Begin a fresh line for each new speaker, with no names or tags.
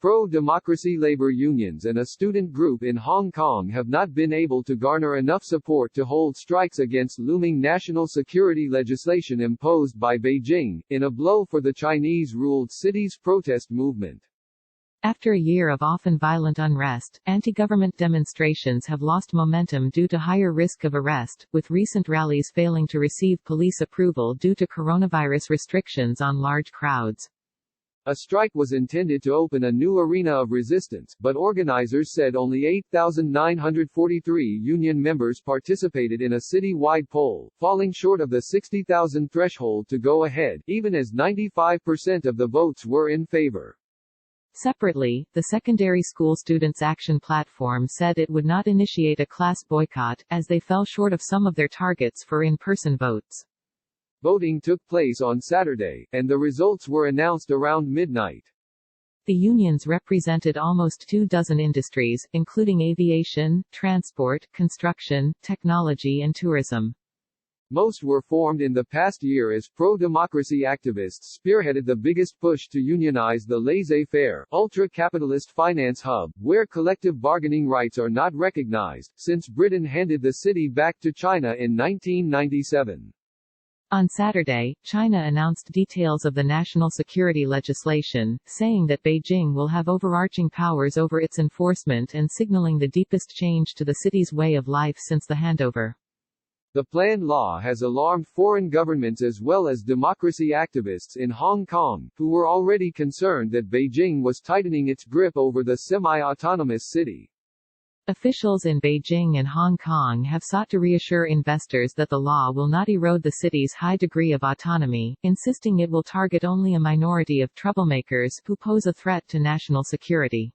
Pro-democracy labor unions and a student group in Hong Kong have not been able to garner enough support to hold strikes against looming national security legislation imposed by Beijing, in a blow for the Chinese-ruled city's protest movement.
After a year of often violent unrest, anti-government demonstrations have lost momentum due to higher risk of arrest, with recent rallies failing to receive police approval due to coronavirus restrictions on large crowds.
A strike was intended to open a new arena of resistance, but organizers said only 8,943 union members participated in a city-wide poll, falling short of the 60,000 threshold to go ahead, even as 95% of the votes were in favor.
Separately, the Secondary School Students' Action Platform said it would not initiate a class boycott, as they fell short of some of their targets for in-person votes.
Voting took place on Saturday, and the results were announced around midnight.
The unions represented almost 24 industries, including aviation, transport, construction, technology and tourism.
Most were formed in the past year as pro-democracy activists spearheaded the biggest push to unionize the laissez-faire, ultra-capitalist finance hub, where collective bargaining rights are not recognized, since Britain handed the city back to China in 1997.
On Saturday, China announced details of the national security legislation, saying that Beijing will have overarching powers over its enforcement and signaling the deepest change to the city's way of life since the handover.
The planned law has alarmed foreign governments as well as democracy activists in Hong Kong, who were already concerned that Beijing was tightening its grip over the semi-autonomous city.
Officials in Beijing and Hong Kong have sought to reassure investors that the law will not erode the city's high degree of autonomy, insisting it will target only a minority of troublemakers who pose a threat to national security.